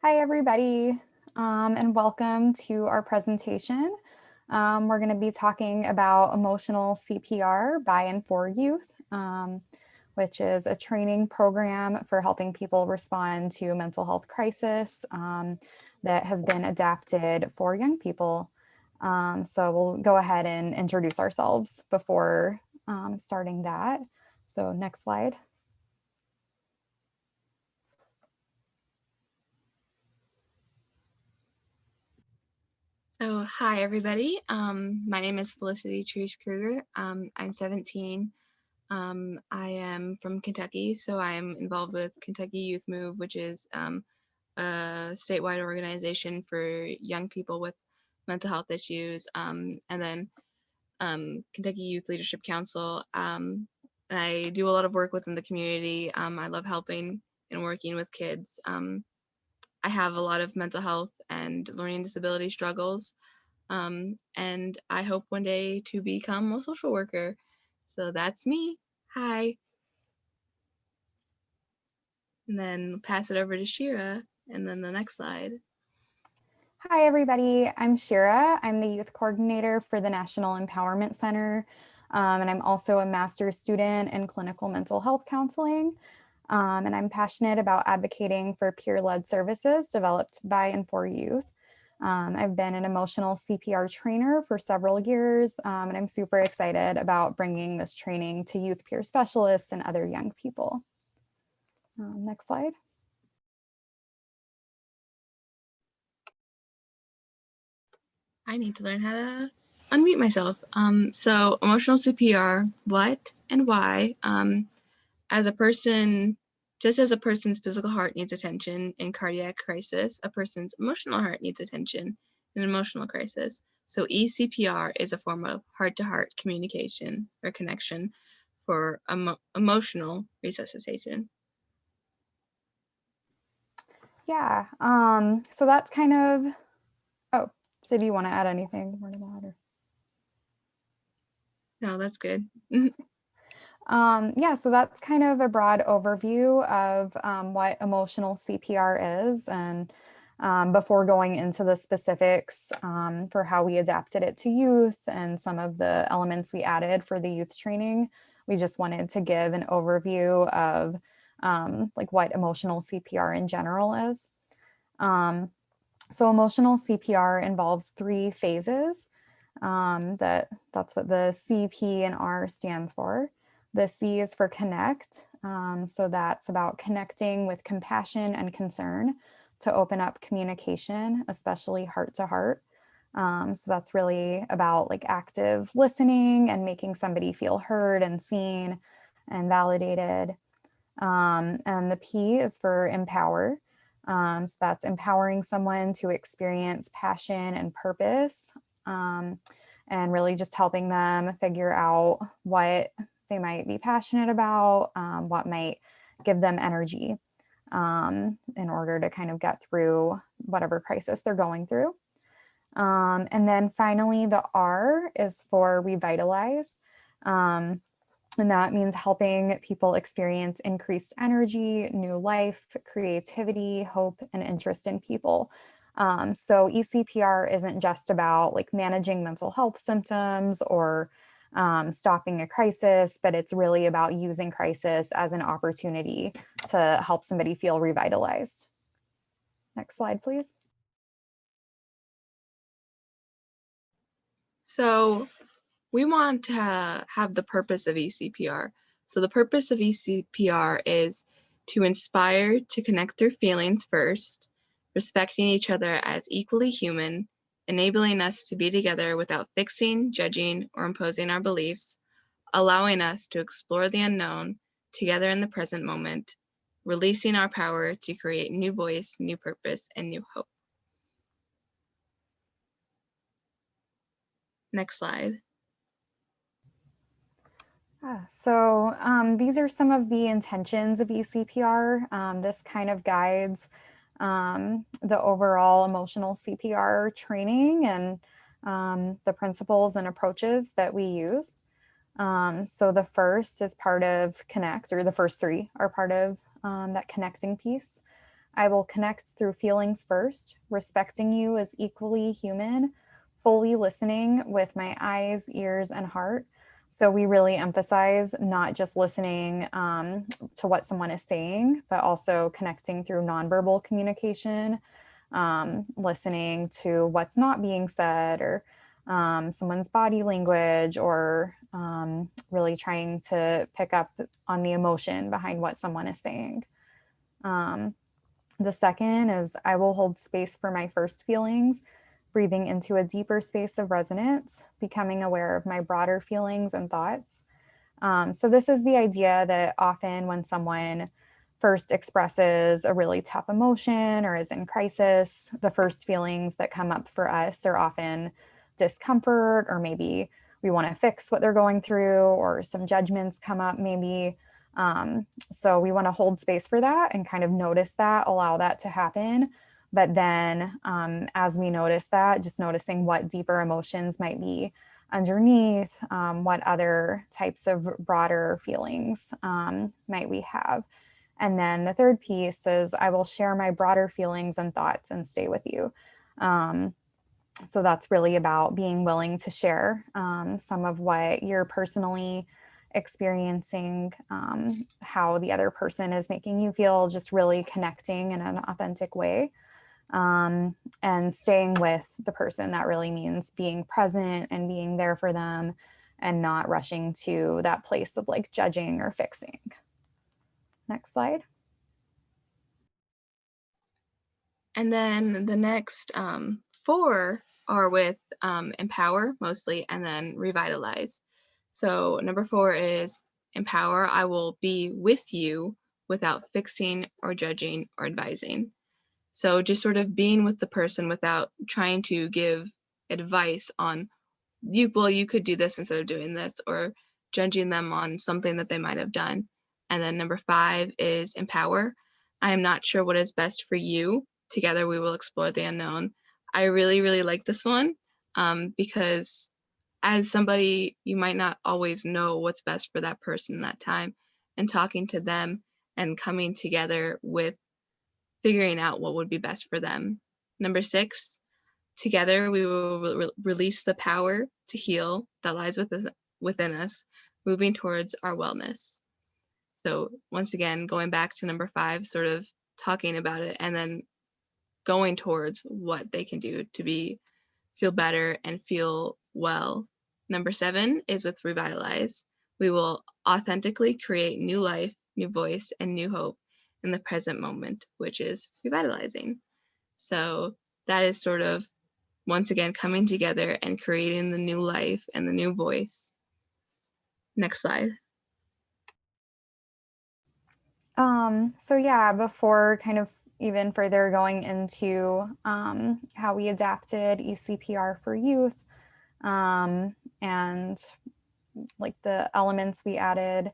Hi, everybody, and welcome to our presentation. We're going to be talking about emotional CPR by and for youth, which is a training program for helping people respond to a mental health crisis that has been adapted for young people. So we'll go ahead and introduce ourselves before starting that. So next slide. So hi everybody, my name is Felicity Krueger. I'm 17. I am from Kentucky, so I am involved with Kentucky Youth Move, which is a statewide organization for young people with mental health issues, and then Kentucky Youth Leadership Council. I do a lot of work within the community. I love helping and working with kids. I have a lot of mental health and learning disability struggles. And I hope one day to become a social worker. So that's me. Hi. And then pass it over to Shira. And then the next slide. Hi, everybody. I'm Shira. I'm the youth coordinator for the National Empowerment Center, and I'm also a master's student in clinical mental health counseling. And I'm passionate about advocating for peer-led services developed by and for youth. I've been an emotional CPR trainer for several years, and I'm super excited about bringing this training to youth peer specialists and other young people. Next slide. I need to learn how to unmute myself. So emotional CPR, what and why? As a person, just as a person's physical heart needs attention in cardiac crisis, a person's emotional heart needs attention in an emotional crisis. So eCPR is a form of heart-to-heart communication or connection for emotional resuscitation. Yeah, so that's kind of, oh, so do you want to add anything more to that? Or? No, that's good. Yeah, so that's kind of a broad overview of what emotional CPR is. And before going into the specifics for how we adapted it to youth and some of the elements we added for the youth training, we just wanted to give an overview of like what emotional CPR in general is. So emotional CPR involves 3 phases. That's what the C, P, and R stands for. The C is for connect. So that's about connecting with compassion and concern to open up communication, especially heart to heart. So that's really about like active listening and making somebody feel heard and seen and validated. And the P is for empower. So that's empowering someone to experience passion and purpose, and really just helping them figure out what they might be passionate about, what might give them energy in order to kind of get through whatever crisis they're going through. And then finally, the R is for revitalize. And that means helping people experience increased energy, new life, creativity, hope, and interest in people. So eCPR isn't just about like managing mental health symptoms or stopping a crisis, but it's really about using crisis as an opportunity to help somebody feel revitalized. Next slide, please. So we want to have the purpose of eCPR. So the purpose of eCPR is to inspire to connect through feelings first, respecting each other as equally human, enabling us to be together without fixing, judging, or imposing our beliefs, allowing us to explore the unknown together in the present moment, releasing our power to create new voice, new purpose, and new hope. Next slide. So these are some of the intentions of eCPR. This kind of guides the overall emotional CPR training and the principles and approaches that we use. So the first is part of connect, or the first 3 are part of that connecting piece. I will connect through feelings first, respecting you as equally human, fully listening with my eyes, ears, and heart. So we really emphasize not just listening to what someone is saying, but also connecting through nonverbal communication, listening to what's not being said, or someone's body language, or really trying to pick up on the emotion behind what someone is saying. Um, the second is I will hold space for my first feelings, breathing into a deeper space of resonance, becoming aware of my broader feelings and thoughts. So, this is the idea that often when someone first expresses a really tough emotion or is in crisis, the first feelings that come up for us are often discomfort, or maybe we want to fix what they're going through, or some judgments come up, maybe. So, we want to hold space for that and kind of notice that, allow that to happen. But then, as we notice that, just noticing what deeper emotions might be underneath, what other types of broader feelings might we have. And then the third piece is I will share my broader feelings and thoughts and stay with you. Um, so that's really about being willing to share some of what you're personally experiencing, how the other person is making you feel, just really connecting in an authentic way, and staying with the person. That really means being present and being there for them, and not rushing to that place of like judging or fixing. Next slide. And then the next four are with empower mostly, and then revitalize. So number 4 is empower. I will be with you without fixing or judging or advising. So just sort of being with the person without trying to give advice on you could do this instead of doing this, or judging them on something that they might have done. And then number 5 is empower. I am not sure what is best for you. Together we will explore the unknown. I really, really like this one because as somebody, you might not always know what's best for that person in that time, and talking to them and coming together with figuring out what would be best for them. Number 6, together we will release the power to heal that lies within us, moving towards our wellness. So once again, going back to number 5, sort of talking about it and then going towards what they can do to feel better and feel well. Number 7 is with revitalize. We will authentically create new life, new voice, and new hope in the present moment, which is revitalizing. So that is sort of, once again, coming together and creating the new life and the new voice. Next slide. So yeah, before kind of even further going into how we adapted eCPR for youth, and like the elements we added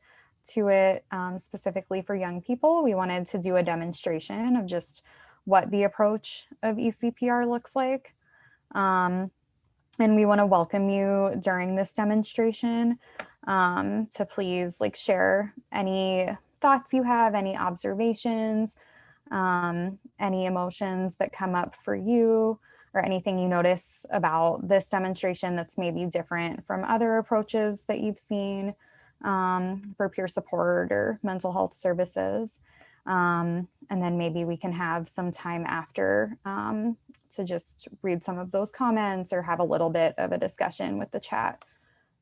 to it, specifically for young people, we wanted to do a demonstration of just what the approach of eCPR looks like. And we want to welcome you during this demonstration, to please like share any thoughts you have, any observations, any emotions that come up for you, or anything you notice about this demonstration that's maybe different from other approaches that you've seen, for peer support or mental health services. And then maybe we can have some time after, to just read some of those comments or have a little bit of a discussion with the chat.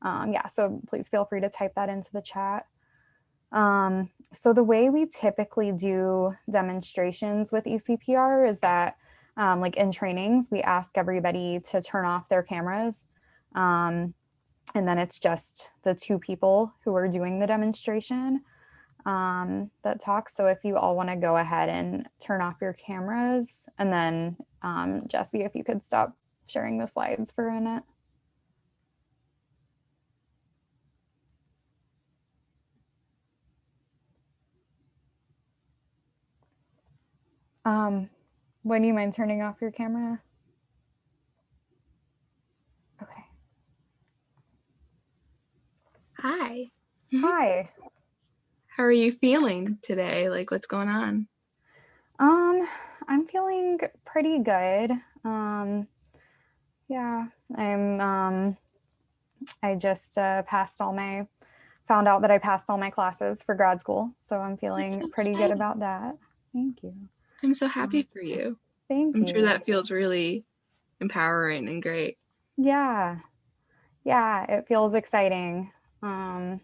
Yeah, so please feel free to type that into the chat. So the way we typically do demonstrations with eCPR is that, like in trainings, we ask everybody to turn off their cameras. And then it's just the 2 people who are doing the demonstration that talk. So if you all want to go ahead and turn off your cameras, and then Jesse, if you could stop sharing the slides for a minute. Would you mind turning off your camera? Okay. Hi. Hi. How are you feeling today? Like, what's going on? Um, I'm feeling pretty good. Um, yeah, I just found out that I passed all my classes for grad school, so I'm That's feeling so pretty good exciting. about that. Thank you. I'm so happy Um, for you. Thank I'm sure you. that feels really empowering and great. Yeah, yeah, it feels exciting. Um,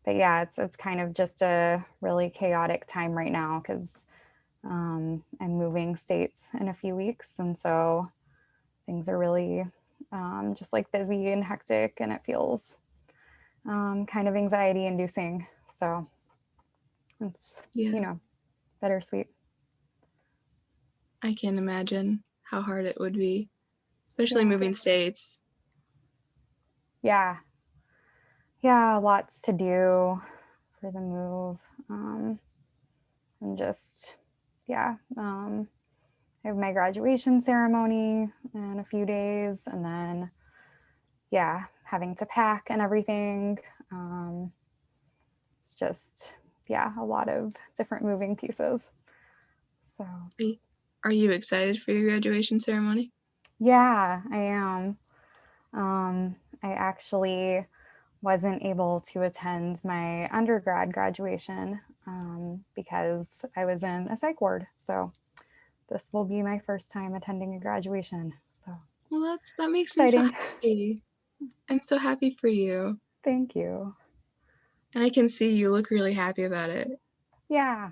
but yeah, it's kind of just a really chaotic time right now because I'm moving states in a few weeks, and so things are really just like busy and hectic, and it feels kind of anxiety inducing. So it's, Yeah, bittersweet. I can imagine how hard it would be, especially Yeah. moving states. Yeah. Yeah. Lots to do for the move. Um, and just, yeah. I have my graduation ceremony in a few days, and then, yeah, having to pack and everything. It's just, yeah, a lot of different moving pieces. So, Are you excited for your graduation ceremony? yeah, I am. I actually wasn't able to attend my undergrad graduation because I was in a psych ward. So, this will be my first time attending a graduation. So, Well, that it's makes me so exciting. happy. I'm so happy for you. Thank you. And I can see you look really happy about it. Yeah,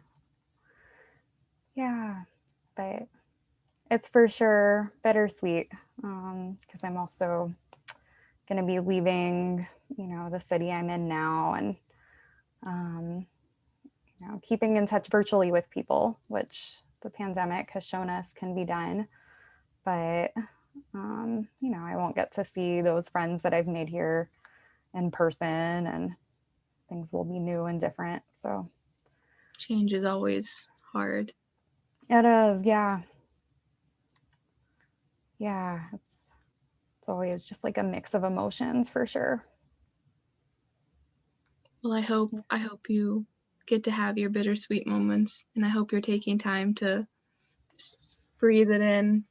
yeah. But it's for sure bittersweet because I'm also going to be leaving, the city I'm in now, and um, keeping in touch virtually with people, which the pandemic has shown us can be done. But I won't get to see those friends that I've made here in person, and things will be new and different. So Change is always hard. it is, yeah, yeah. It's always just like a mix of emotions for sure. Well, I hope you get to have your bittersweet moments, and I hope you're taking time to breathe it in.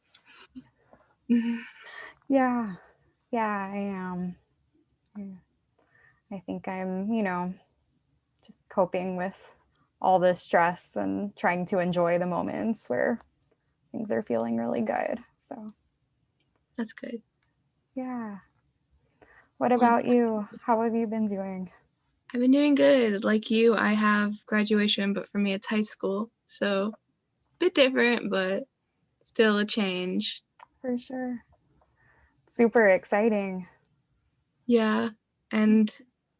Yeah, yeah, I am. I think I'm, just coping with all the stress and trying to enjoy the moments where things are feeling really good. So, That's good. yeah. What Well, about you? How have you been doing? I've been doing good. Like you, I have graduation, but for me it's high school. So a bit different, but still a change. For sure. Super exciting. Yeah. And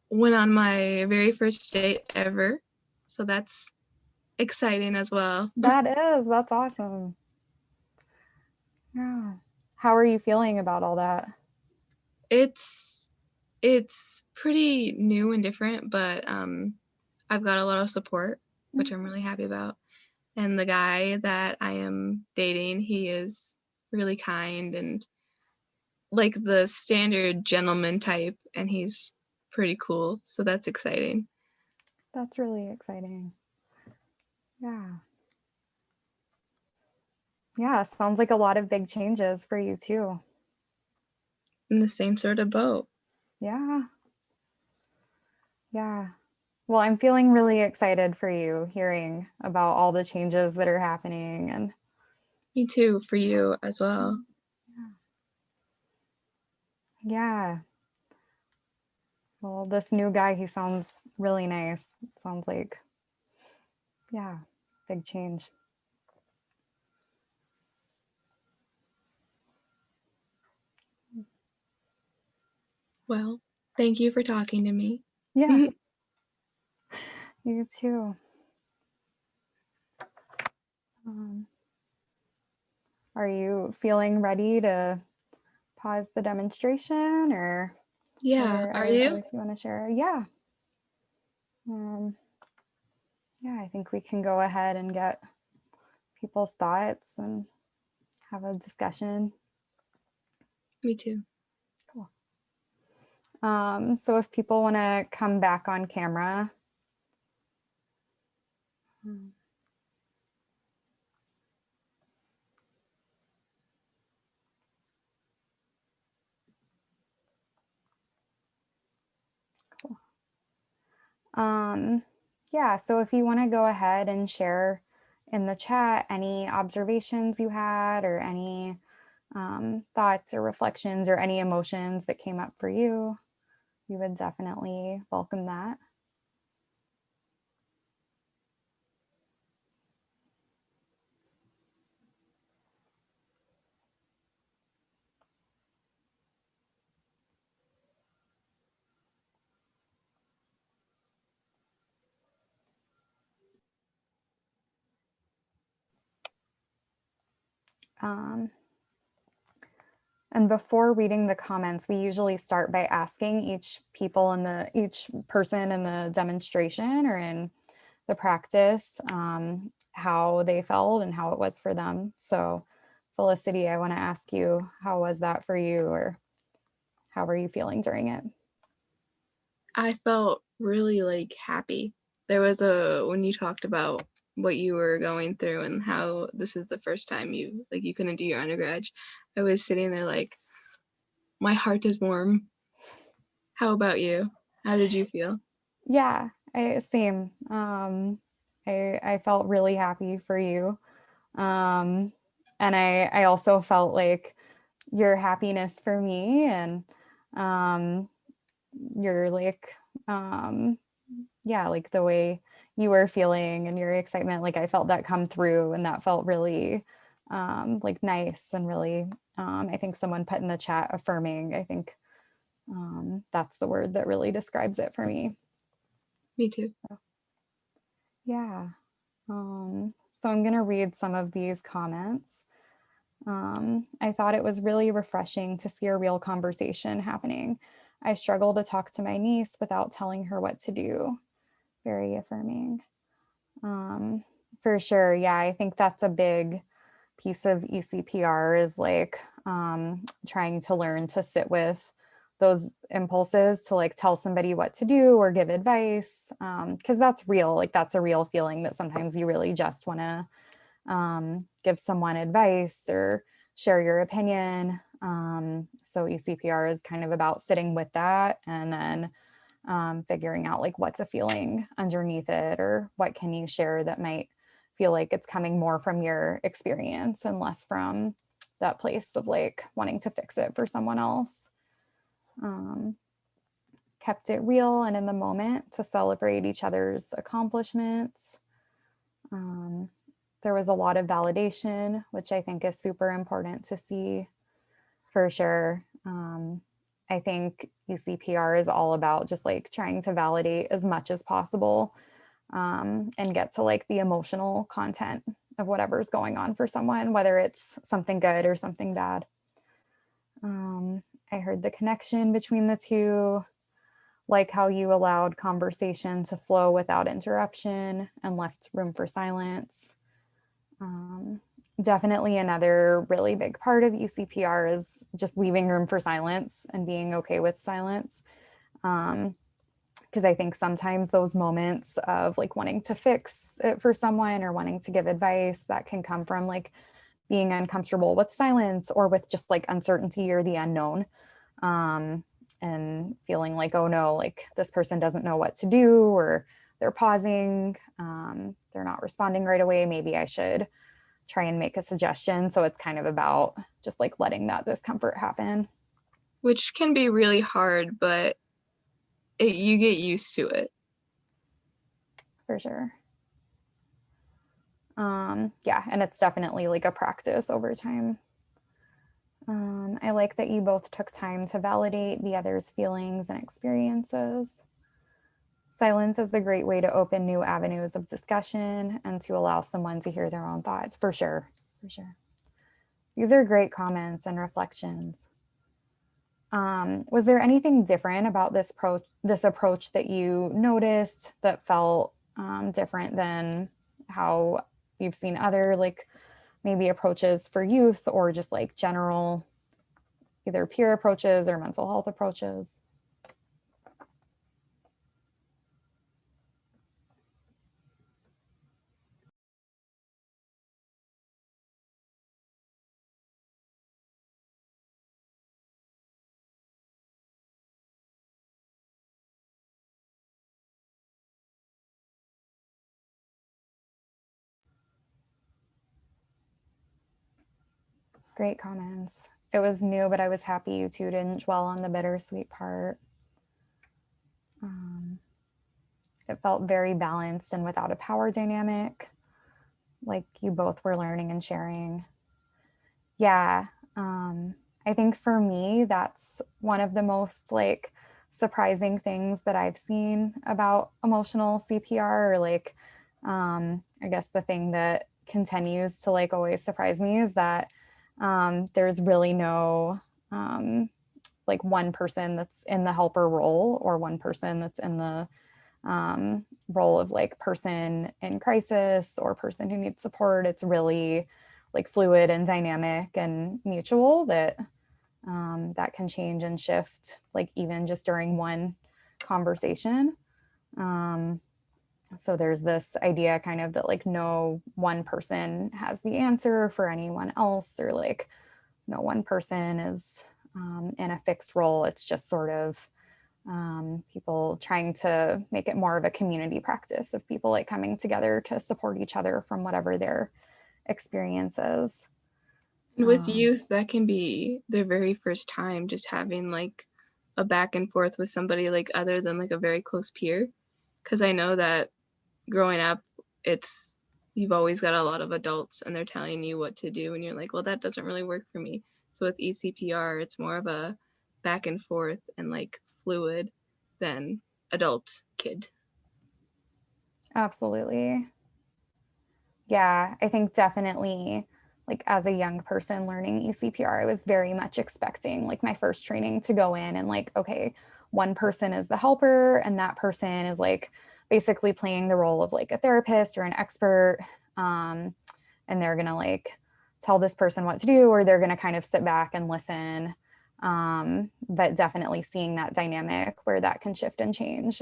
went on my very first date ever. So that's exciting as well. That's awesome. Yeah. How are you feeling about all that? It's it's pretty new and different, but I've got a lot of support, which I'm really happy about. And the guy that I am dating, he is really kind and like the standard gentleman type, and he's pretty cool. So that's exciting. That's really exciting. Yeah. Yeah. Sounds like a lot of big changes for you too. In the same sort of boat. Yeah. Yeah. Well, I'm feeling really excited for you hearing about all the changes that are happening. And Me too, for you as well. yeah, well, this new guy, he sounds really nice. It sounds like, yeah, big change. Well, thank you for talking to me. Yeah, you too. Um, are you feeling ready to pause the demonstration, or are Yeah, there are other you? things you want to share? Yeah. Um, yeah, I think we can go ahead and get people's thoughts and have a discussion. Me too. Cool. So if people want to come back on camera, Um, yeah, so if you want to go ahead and share in the chat any observations you had or any thoughts or reflections or any emotions that came up for you, we would definitely welcome that. Um, and before reading the comments, we usually start by asking each person in the demonstration or in the practice how they felt and how it was for them. So, Felicity, I want to ask you, how was that for you, or how were you feeling during it? I felt really like happy. There was when you talked about what you were going through and how this is the first time you couldn't do your undergrad. I was sitting there like my heart is warm. How about you? How did you feel? Yeah, same. I felt really happy for you. Um, and I also felt like your happiness for me and um, your like, um, yeah, like the way you were feeling and your excitement, like I felt that come through and that felt really like nice and really, I think someone put in the chat affirming. I think that's the word that really describes it for me. Me too. So, yeah. So I'm going to read some of these comments. I thought it was really refreshing to see a real conversation happening. I struggle to talk to my niece without telling her what to do. Very affirming. Um, for sure. Yeah, I think that's a big piece of eCPR is like trying to learn to sit with those impulses to like tell somebody what to do or give advice because that's real. Like that's a real feeling that sometimes you really just want to give someone advice or share your opinion. So eCPR is kind of about sitting with that and then figuring out like what's a feeling underneath it or what can you share that might feel like it's coming more from your experience and less from that place of like wanting to fix it for someone else. Um, Kept it real and in the moment to celebrate each other's accomplishments. Um, there was a lot of validation, which I think is super important to see for sure. I think eCPR is all about just like trying to validate as much as possible and get to like the emotional content of whatever's going on for someone, whether it's something good or something bad. I heard the connection between the two, like how you allowed conversation to flow without interruption and left room for silence. Um, Definitely another really big part of eCPR is just leaving room for silence and being okay with silence. Because I think sometimes those moments of like wanting to fix it for someone or wanting to give advice that can come from like being uncomfortable with silence or with just like uncertainty or the unknown. Um, and feeling like, oh no, like this person doesn't know what to do or they're pausing, they're not responding right away. Maybe I should try and make a suggestion. So it's kind of about just like letting that discomfort happen. Which can be really hard, but you get used to it. For sure. Yeah, and it's definitely like a practice over time. I like that you both took time to validate the other's feelings and experiences. Silence is a great way to open new avenues of discussion and to allow someone to hear their own thoughts. For sure. For sure. These are great comments and reflections. Was there anything different about this approach that you noticed that felt different than how you've seen other like maybe approaches for youth or just like general either peer approaches or mental health approaches? Great comments. It was new, but I was happy you two didn't dwell on the bittersweet part. It felt very balanced and without a power dynamic, like you both were learning and sharing. Yeah. I think for me, that's one of the most like surprising things that I've seen about emotional CPR, or like, I guess the thing that continues to like always surprise me is that there's really no like one person that's in the helper role or one person that's in the role of like person in crisis or person who needs support. It's really like fluid and dynamic and mutual, that that can change and shift like even just during one conversation. um, so there's this idea kind of that like no one person has the answer for anyone else, or like no one person is in a fixed role. It's just sort of people trying to make it more of a community practice of people like coming together to support each other from whatever their experience is. And with youth, that can be their very first time just having like a back and forth with somebody like other than like a very close peer. Because I know that growing up, it's you've always got a lot of adults and they're telling you what to do, and you're like, well, that doesn't really work for me. So with eCPR, it's more of a back and forth and like fluid than adult kid. Absolutely. Yeah, I think definitely like as a young person learning eCPR, I was very much expecting like my first training to go in and like, okay, one person is the helper and that person is like basically playing the role of like a therapist or an expert. Um, and they're going to like tell this person what to do, or they're going to kind of sit back and listen. But definitely seeing that dynamic where that can shift and change.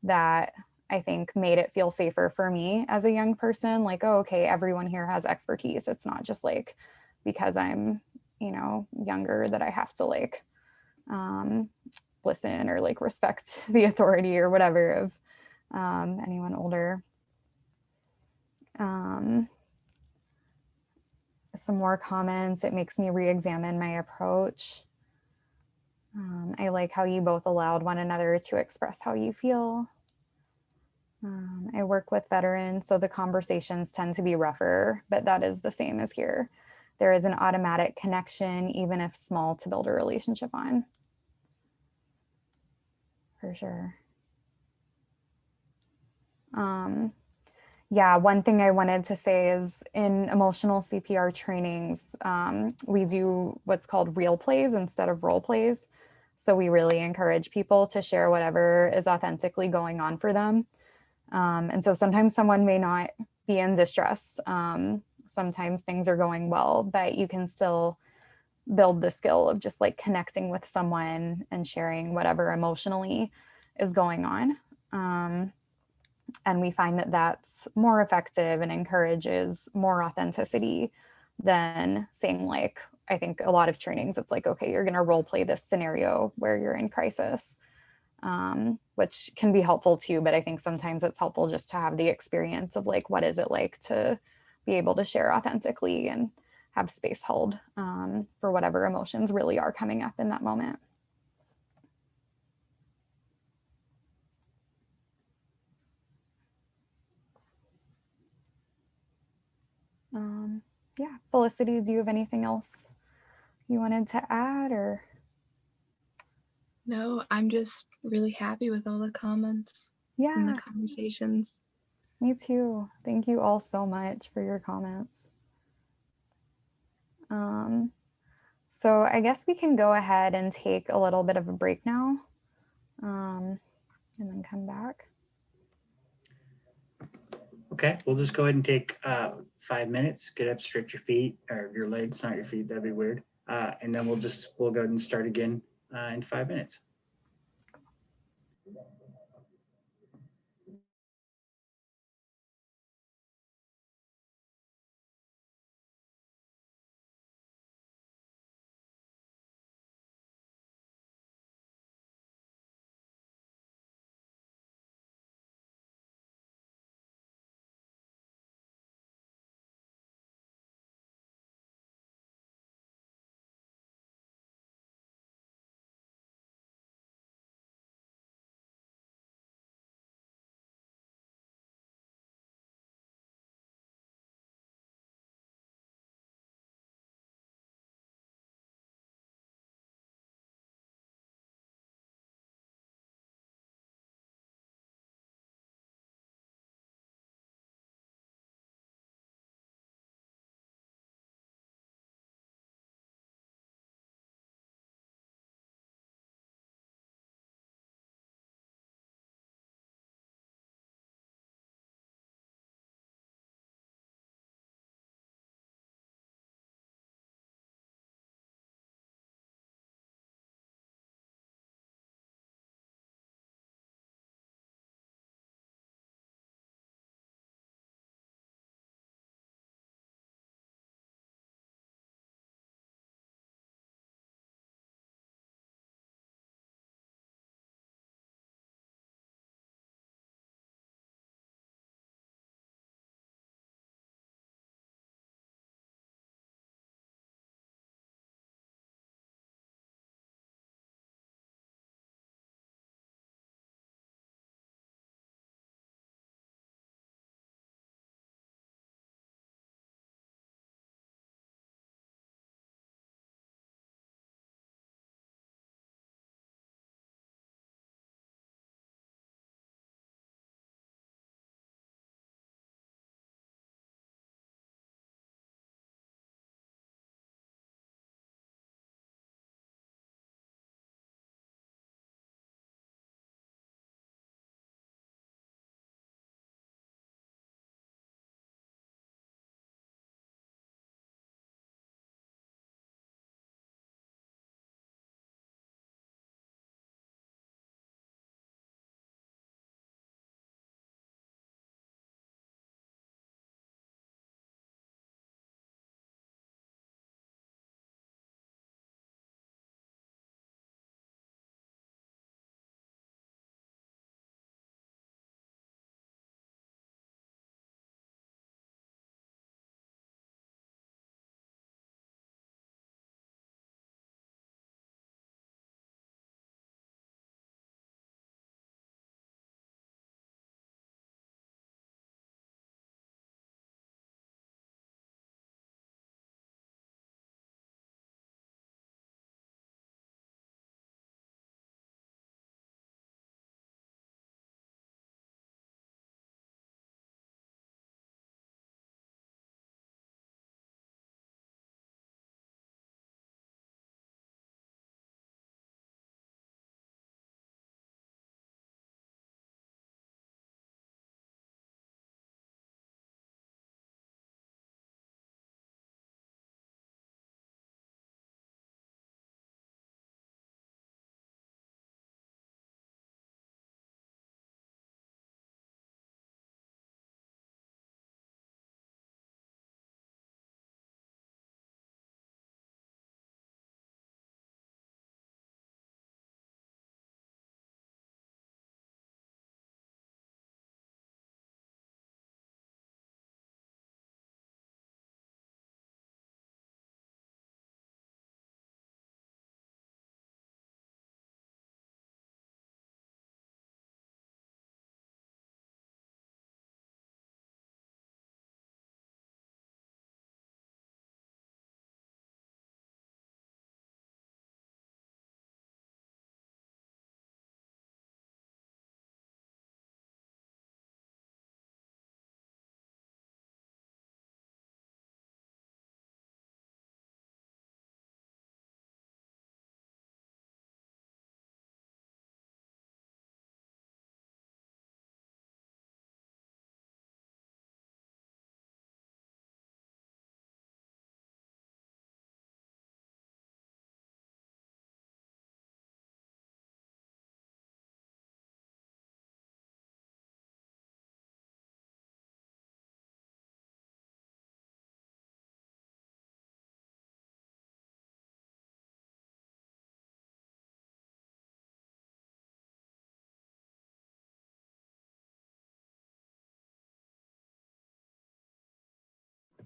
That I think made it feel safer for me as a young person. Like, oh, okay, everyone here has expertise. It's not just like because I'm, younger that I have to like listen or like respect the authority or whatever of anyone older. Um, some more comments. It makes me re examine my approach. I like how you both allowed one another to express how you feel. I work with veterans, so the conversations tend to be rougher, but that is the same as here. There is an automatic connection, even if small, to build a relationship on. For sure. Yeah, one thing I wanted to say is in emotional CPR trainings, we do what's called real plays instead of role plays. So we really encourage people to share whatever is authentically going on for them. And so sometimes someone may not be in distress. Sometimes things are going well, but you can still build the skill of just like connecting with someone and sharing whatever emotionally is going on. And we find that that's more effective and encourages more authenticity than saying like, I think a lot of trainings, it's like, okay, you're going to role play this scenario where you're in crisis, which can be helpful too. But I think sometimes it's helpful just to have the experience of like, what is it like to be able to share authentically and have space held for whatever emotions really are coming up in that moment. Um, yeah, Felicity, do you have anything else you wanted to add or? No, I'm just really happy with all the comments and the Yeah, conversations. me too. Thank you all so much for your comments. Um, so I guess we can go ahead and take a little bit of a break now, and then come back. Okay, we'll just go ahead and take 5 minutes. Get up, stretch your feet or your legs, not your feet. That'd be weird. And then we'll go ahead and start again in 5 minutes.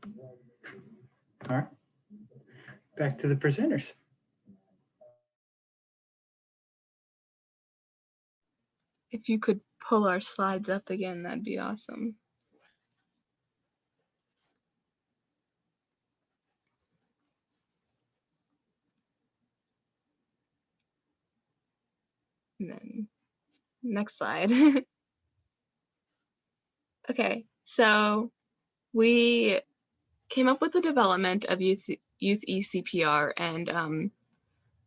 All right, back to the presenters. If you could pull our slides up again, that'd be awesome. And then next slide. Okay, so we came up with the development of youth eCPR, and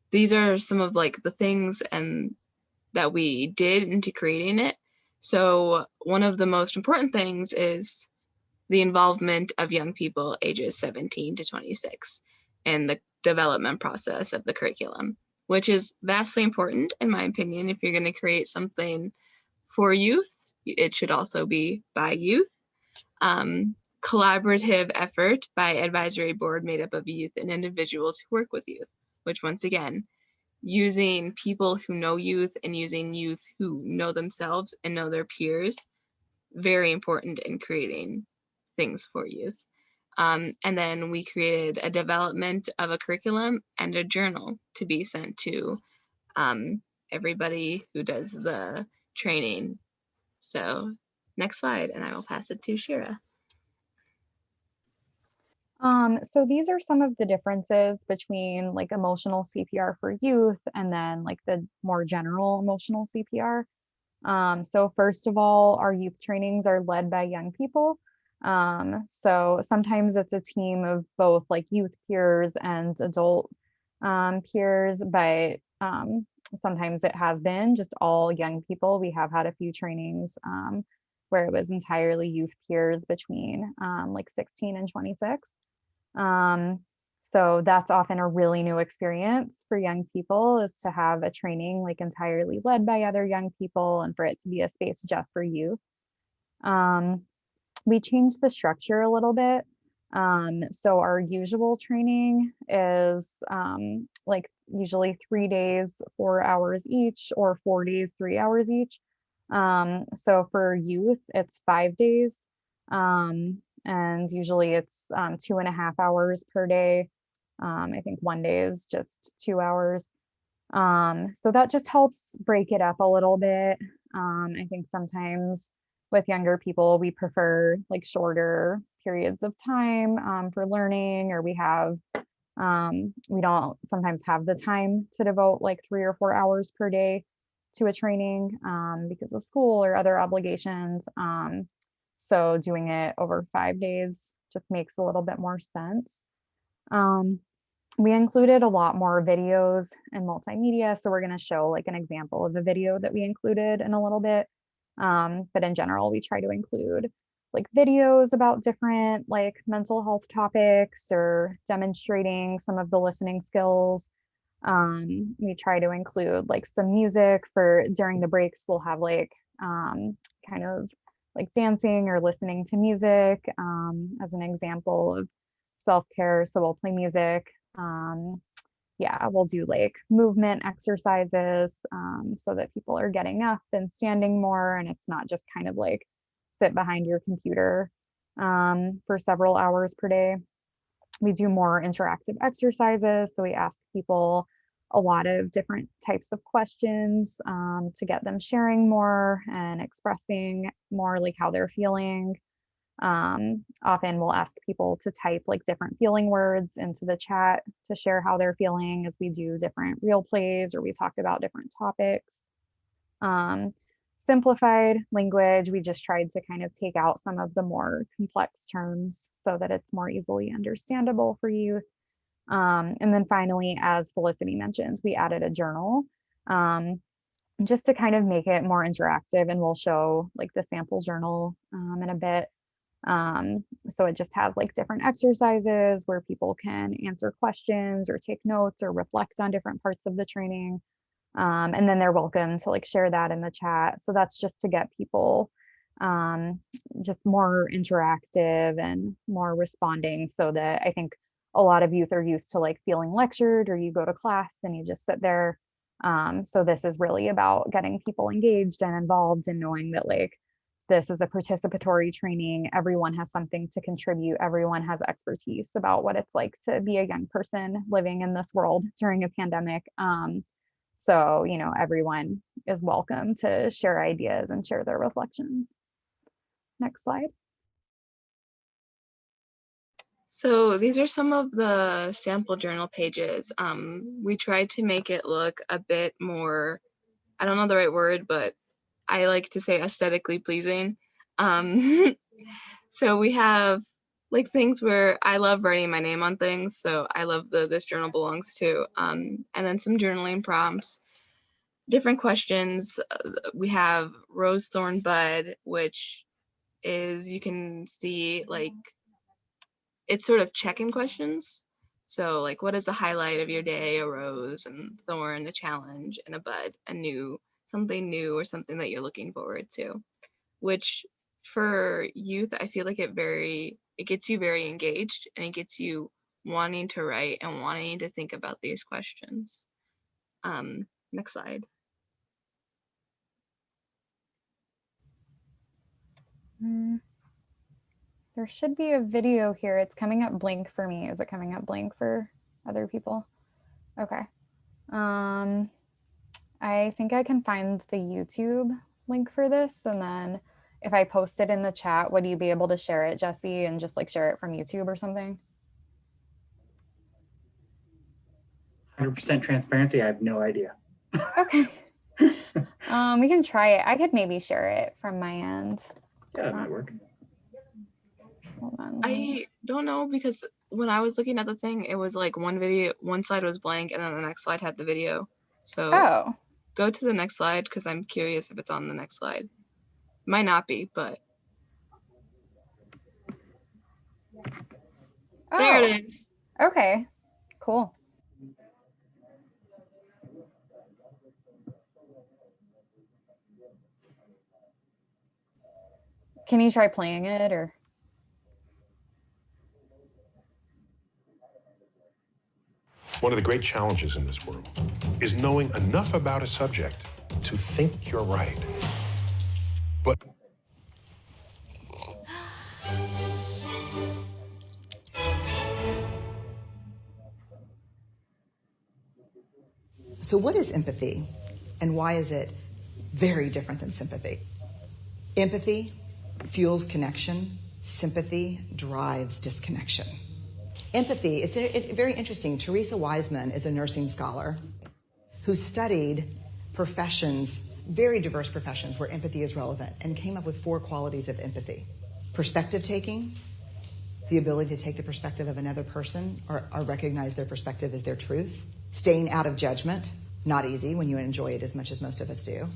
these are some of like the things and that we did into creating it. So one of the most important things is the involvement of young people ages 17 to 26 in the development process of the curriculum, which is vastly important in my opinion. If you're going to create something for youth, it should also be by youth. Collaborative effort by advisory board made up of youth and individuals who work with youth, which once again, using people who know youth and using youth who know themselves and know their peers, very important in creating things for youth. And then we created a development of a curriculum and a journal to be sent to everybody who does the training. So next slide, and I will pass it to Shira. So these are some of the differences between like emotional CPR for youth and then like the more general emotional CPR. So first of all, our youth trainings are led by young people. So sometimes it's a team of both like youth peers and adult peers, but sometimes it has been just all young people. We have had a few trainings where it was entirely youth peers between like 16 and 26. Um, so that's often a really new experience for young people, is to have a training like entirely led by other young people and for it to be a space just for youth. Um, we changed the structure a little bit. So our usual training is like usually 3 days, 4 hours each, or 4 days, 3 hours each. So for youth, it's 5 days. And usually it's 2.5 hours per day. I think one day is just 2 hours. So that just helps break it up a little bit. I think sometimes with younger people, we prefer like shorter periods of time for learning, or we don't sometimes have the time to devote like 3 or 4 hours per day to a training because of school or other obligations. So doing it over 5 days just makes a little bit more sense. We included a lot more videos and multimedia. So we're going to show like an example of a video that we included in a little bit. But in general, we try to include like videos about different like mental health topics or demonstrating some of the listening skills. We try to include like some music for during the breaks. We'll have like kind of like dancing or listening to music as an example of self-care. So we'll play music. Yeah, we'll do like movement exercises so that people are getting up and standing more, and it's not just kind of like sit behind your computer for several hours per day. We do more interactive exercises. So we ask people a lot of different types of questions to get them sharing more and expressing more like how they're feeling. Often we'll ask people to type like different feeling words into the chat to share how they're feeling as we do different real plays or we talk about different topics. Simplified language, we just tried to kind of take out some of the more complex terms so that it's more easily understandable for youth. And then finally, as Felicity mentioned, we added a journal just to kind of make it more interactive, and we'll show like the sample journal in a bit. So it just has like different exercises where people can answer questions or take notes or reflect on different parts of the training. And then they're welcome to like share that in the chat. So that's just to get people just more interactive and more responding, so that I think a lot of youth are used to like feeling lectured, or you go to class and you just sit there. So this is really about getting people engaged and involved and knowing that like this is a participatory training. Everyone has something to contribute. Everyone has expertise about what it's like to be a young person living in this world during a pandemic. So, everyone is welcome to share ideas and share their reflections. Next slide. So these are some of the sample journal pages. We tried to make it look a bit more, I don't know the right word, but I like to say aesthetically pleasing. So we have like things where I love writing my name on things. So I love the This Journal Belongs To. And then some journaling prompts, different questions. We have Rose Thorn Bud, which is, you can see like, it's sort of check-in questions. So like, what is the highlight of your day? A rose, and thorn, a challenge, and a bud, something new or something that you're looking forward to, which for youth, I feel like it gets you very engaged, and it gets you wanting to write and wanting to think about these questions. Next slide. There should be a video here. It's coming up blank for me. Is it coming up blank for other people? Okay. I think I can find the YouTube link for this, and then if I post it in the chat, would you be able to share it, Jesse, and just like share it from YouTube or something? 100% transparency. I have no idea. Okay. We can try it. I could maybe share it from my end. Yeah, that might work. Hold on. I don't know, because when I was looking at the thing, it was like one slide was blank, and then the next slide had the video. So go to the next slide, because I'm curious if it's on the next slide. Might not be, but there it is. Okay, cool. Can you try playing it, or? One of the great challenges in this world is knowing enough about a subject to think you're right. But so what is empathy, and why is it very different than sympathy? Empathy fuels connection. Sympathy drives disconnection. Empathy, it's very interesting. Teresa Wiseman is a nursing scholar who studied professions, very diverse professions where empathy is relevant, and came up with 4 qualities of empathy. Perspective taking, the ability to take the perspective of another person or recognize their perspective as their truth. Staying out of judgment, not easy when you enjoy it as much as most of us do.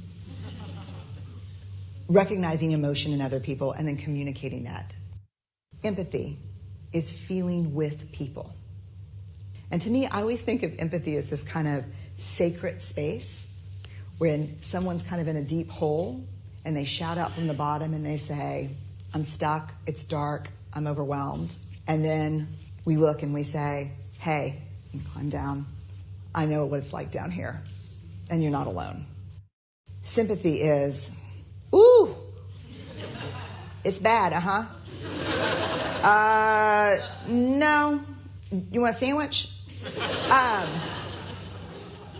Recognizing emotion in other people and then communicating that. Empathy is feeling with people. And to me, I always think of empathy as this kind of sacred space when someone's kind of in a deep hole and they shout out from the bottom and they say, I'm stuck, it's dark, I'm overwhelmed. And then we look and we say, hey, you climb down. I know what it's like down here, and you're not alone. Sympathy is, ooh, it's bad, no. You want a sandwich?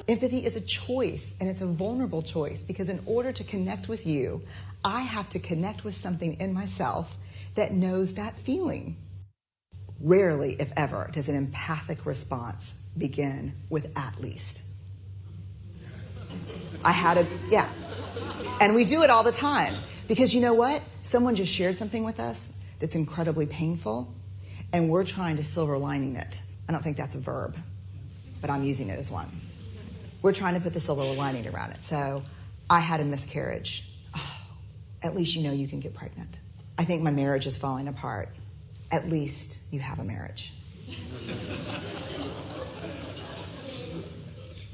Empathy is a choice, and it's a vulnerable choice, because in order to connect with you, I have to connect with something in myself that knows that feeling. Rarely, if ever, does an empathic response begin with "at least." And we do it all the time, because you know what? Someone just shared something with us that's incredibly painful, and we're trying to silver lining it. I don't think that's a verb, but I'm using it as one. We're trying to put the silver lining around it. So, I had a miscarriage. Oh, at least you know you can get pregnant. I think my marriage is falling apart. At least you have a marriage.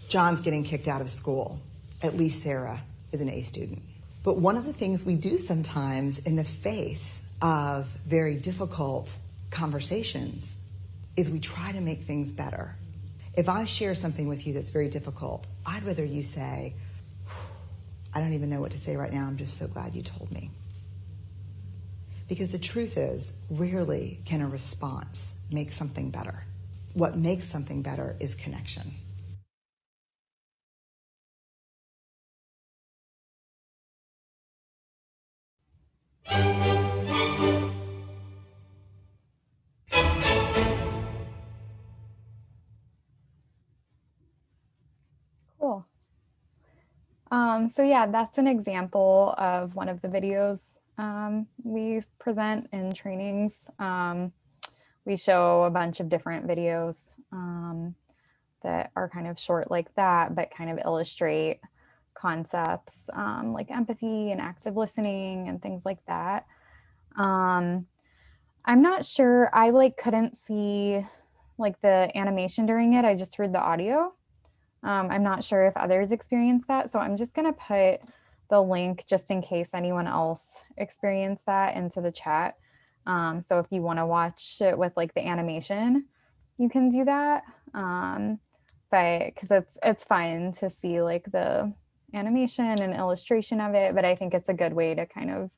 John's getting kicked out of school. At least Sarah is an A student. But one of the things we do sometimes in the face of very difficult conversations is we try to make things better. If I share something with you that's very difficult, I'd rather you say, I don't even know what to say right now, I'm just so glad you told me. Because the truth is, rarely can a response make something better. What makes something better is connection. Cool. So yeah, that's an example of one of the videos we present in trainings. We show a bunch of different videos that are kind of short like that, but kind of illustrate concepts like empathy and active listening and things like that. I'm not sure, I couldn't see the animation during it. I just heard the audio. I'm not sure if others experience that. So I'm just going to put the link just in case anyone else experienced that into the chat. So if you want to watch it with the animation, you can do that. But because it's fun to see the animation and illustration of it, but I think it's a good way to kind of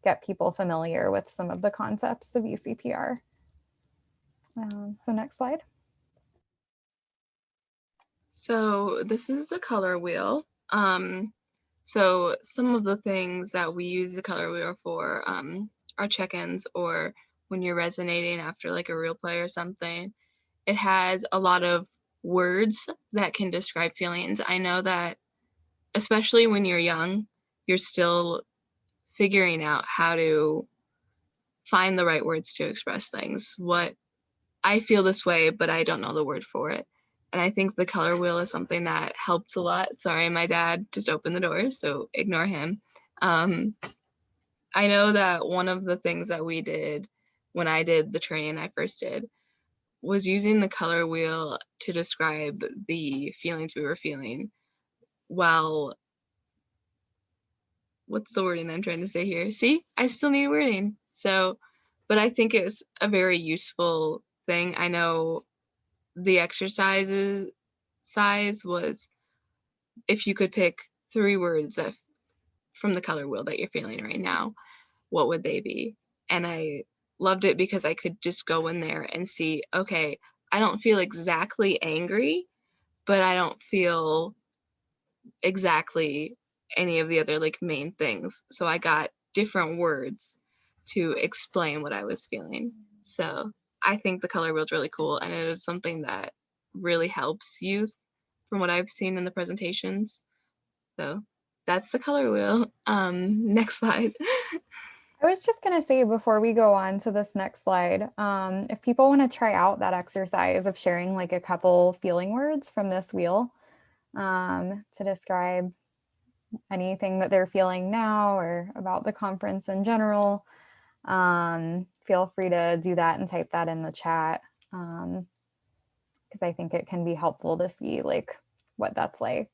get people familiar with some of the concepts of eCPR. So next slide. So this is the color wheel. So some of the things that we use the color wheel for are check-ins, or when you're resonating after a real play or something. It has a lot of words that can describe feelings. I know that especially when you're young, you're still figuring out how to find the right words to express things. What I feel this way, but I don't know the word for it. And I think the color wheel is something that helps a lot. Sorry, my dad just opened the door, so ignore him. I know that one of the things that we did when I did the training I first did was using the color wheel to describe the feelings we were feeling. Well, what's the wording I'm trying to say here? See, I still need wording. So, but I think it's a very useful thing. I know the exercises size was if you could pick 3 words from the color wheel that you're feeling right now, what would they be? And I loved it because I could just go in there and see, okay, I don't feel exactly angry, but I don't feel exactly any of the other main things. So I got different words to explain what I was feeling. So I think the color wheel's really cool, and it is something that really helps youth from what I've seen in the presentations. So that's the color wheel. Next slide. I was just going to say before we go on to this next slide, if people want to try out that exercise of sharing a couple feeling words from this wheel to describe anything that they're feeling now or about the conference in general, feel free to do that and type that in the chat, because I think it can be helpful to see what that's like.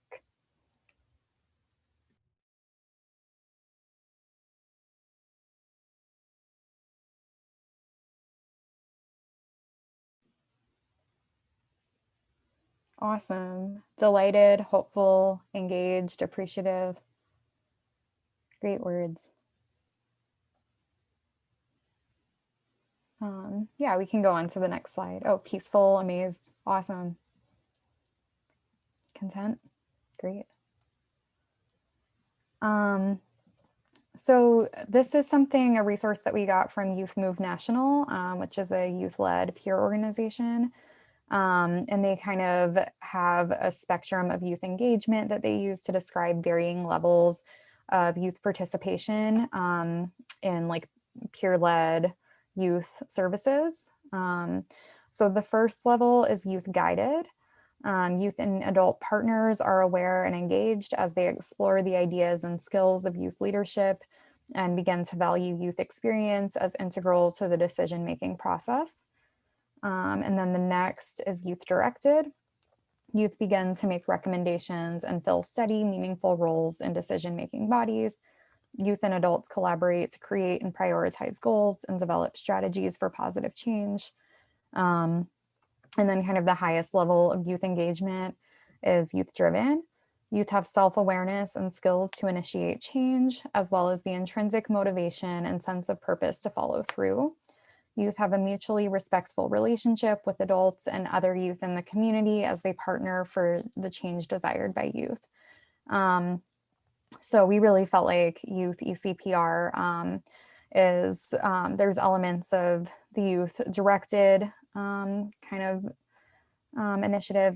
Awesome. Delighted, hopeful, engaged, appreciative. Great words. Yeah, we can go on to the next slide. Oh, peaceful, amazed, awesome. Content, great. So this is a resource that we got from Youth Move National, which is a youth-led peer organization. And they kind of have a spectrum of youth engagement that they use to describe varying levels of youth participation in peer-led youth services. So the first level is youth guided. Youth and adult partners are aware and engaged as they explore the ideas and skills of youth leadership and begin to value youth experience as integral to the decision-making process. And then the next is youth directed. Youth begin to make recommendations and fill steady, meaningful roles in decision-making bodies. Youth and adults collaborate to create and prioritize goals and develop strategies for positive change. And then kind of the highest level of youth engagement is youth driven. Youth have self-awareness and skills to initiate change, as well as the intrinsic motivation and sense of purpose to follow through. Youth have a mutually respectful relationship with adults and other youth in the community as they partner for the change desired by youth. So we really felt like youth eCPR there's elements of the youth directed initiatives,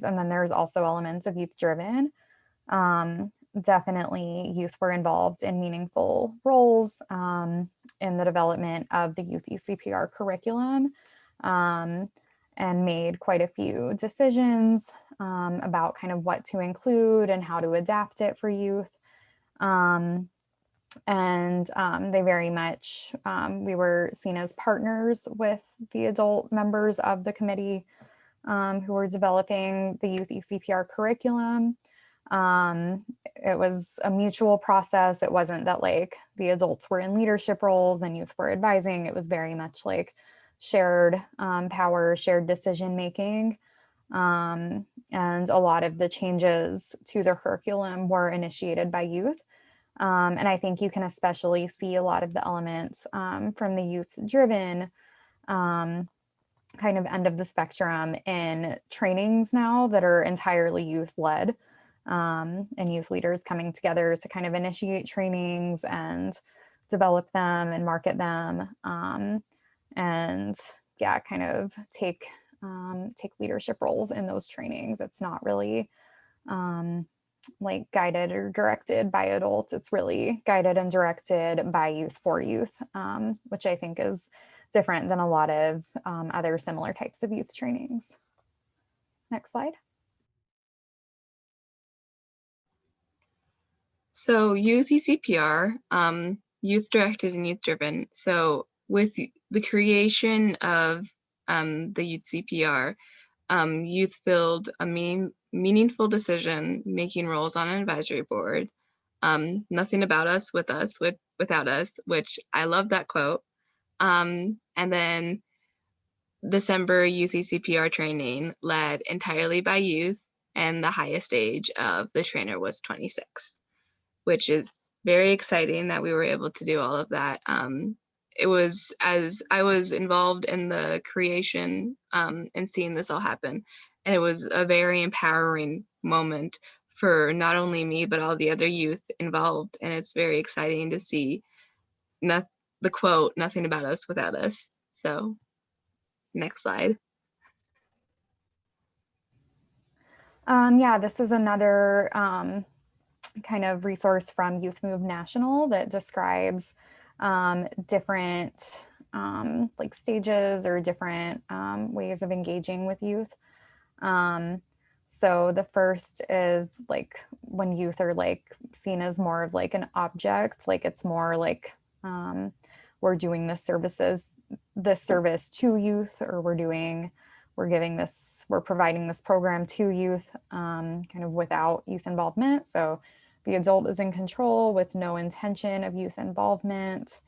and then there's also elements of youth driven. Definitely youth were involved in meaningful roles in the development of the youth eCPR curriculum, and made quite a few decisions about kind of what to include and how to adapt it for youth. They very much, we were seen as partners with the adult members of the committee who were developing the youth eCPR curriculum. It was a mutual process. It wasn't that like the adults were in leadership roles and youth were advising. It was very much like shared power, shared decision making. And a lot of the changes to the curriculum were initiated by youth. And I think you can especially see a lot of the elements from the youth-driven kind of end of the spectrum in trainings now that are entirely youth-led, and youth leaders coming together to kind of initiate trainings and develop them and market them, and yeah, kind of take leadership roles in those trainings. It's not really like guided or directed by adults. It's really guided and directed by youth for youth, which I think is different than a lot of other similar types of youth trainings. Next slide. So youth eCPR, youth directed and youth driven. So with the creation of the youth CPR, youth filled a meaningful decision making roles on an advisory board. Nothing about us without us, which I love that quote. And then December youth eCPR training led entirely by youth, and the highest age of the trainer was 26, which is very exciting that we were able to do all of that. It was, as I was involved in the creation and seeing this all happen, and it was a very empowering moment for not only me, but all the other youth involved. And it's very exciting to see the quote, "Nothing about us without us." So next slide. Yeah, this is another kind of resource from Youth Move National that describes different like stages or different ways of engaging with youth. So the first is like when youth are like seen as more of like an object, like it's more like we're doing this service to youth, or we're providing this program to youth kind of without youth involvement. So the adult is in control with no intention of youth involvement.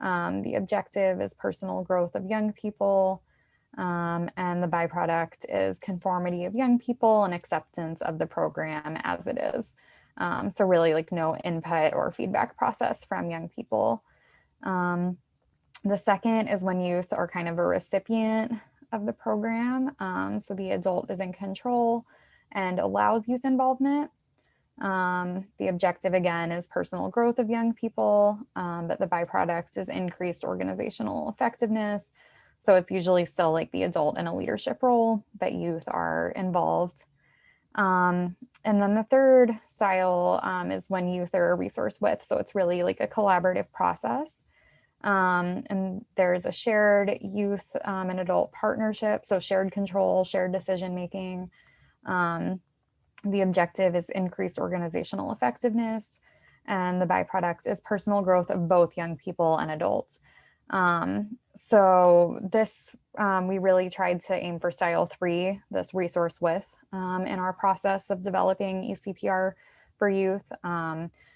The objective is personal growth of young people. And the byproduct is conformity of young people and acceptance of the program as it is. So really like no input or feedback process from young people. The second is when youth are kind of a recipient of the program. So the adult is in control and allows youth involvement. The objective again is personal growth of young people, but the byproduct is increased organizational effectiveness. So it's usually still like the adult in a leadership role, but youth are involved. And then the third style is when youth are a resource with. So it's really like a collaborative process. And there's a shared youth and adult partnership. So shared control, shared decision making. The objective is increased organizational effectiveness, and the byproduct is personal growth of both young people and adults. So this, we really tried to aim for style 3, this resource with, in our process of developing eCPR for youth.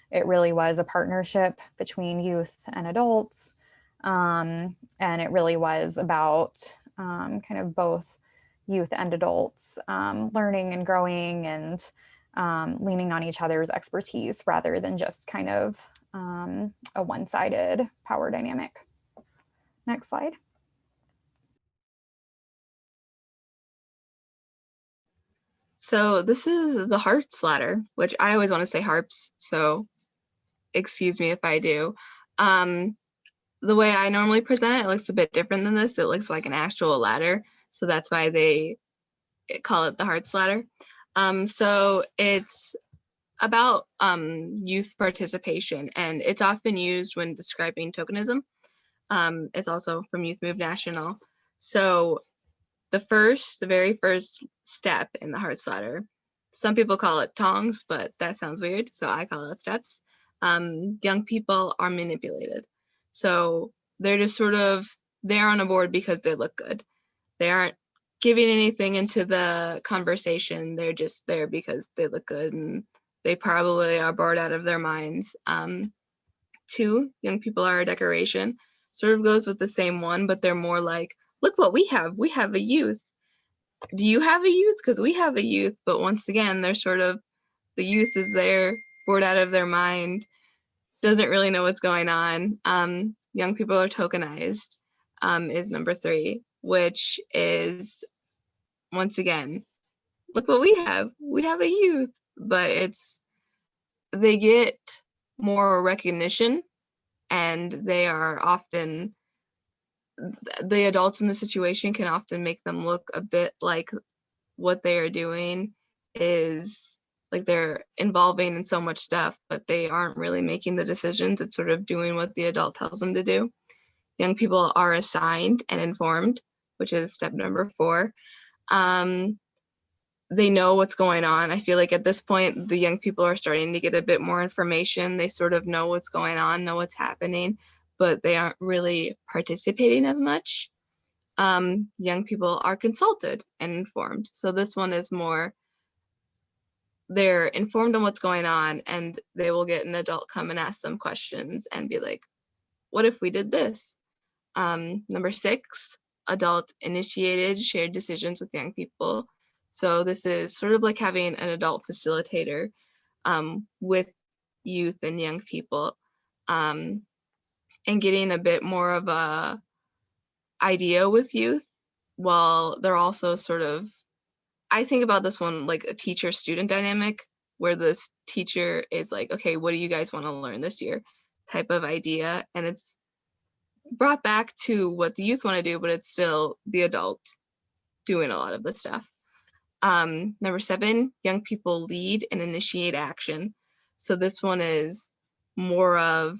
It really was a partnership between youth and adults. And it really was about kind of both youth and adults learning and growing and leaning on each other's expertise rather than just kind of a one-sided power dynamic. Next slide. So this is the hearts ladder, which I always want to say harps, so excuse me if I do. The way I normally present it, it looks a bit different than this. It looks like an actual ladder, so that's why they call it the hearts ladder. So it's about youth participation, and it's often used when describing tokenism. It's also from Youth Move National. So the very first step in the hearts ladder, some people call it tongs, but that sounds weird, so I call it steps. Young people are manipulated. So they're just sort of there on a board because they look good. They aren't giving anything into the conversation. They're just there because they look good and they probably are bored out of their minds. 2, young people are a decoration. Sort of goes with the same one, but they're more like, look what we have. We have a youth. Do you have a youth? Because we have a youth. But once again, they're sort of, the youth is there, bored out of their mind, doesn't really know what's going on. Young people are tokenized, is number 3, which is, once again, look what we have. We have a youth. But they get more recognition, and they are often, the adults in the situation can often make them look a bit like what they are doing is like they're involving in so much stuff, but they aren't really making the decisions. It's sort of doing what the adult tells them to do. Young people are assigned and informed, which is step number 4. They know what's going on. I feel like at this point, the young people are starting to get a bit more information. They sort of know what's going on, know what's happening, but they aren't really participating as much. Young people are consulted and informed. So this one is more, they're informed on what's going on, and they will get an adult come and ask them questions and be like, what if we did this? Number 6, adult initiated shared decisions with young people. So this is sort of like having an adult facilitator with youth and young people, and getting a bit more of a idea with youth, while they're also sort of, I think about this one like a teacher-student dynamic, where this teacher is like, okay, what do you guys want to learn this year type of idea, and it's brought back to what the youth want to do, but it's still the adult doing a lot of the stuff. Number 7, young people lead and initiate action. So this one is more of,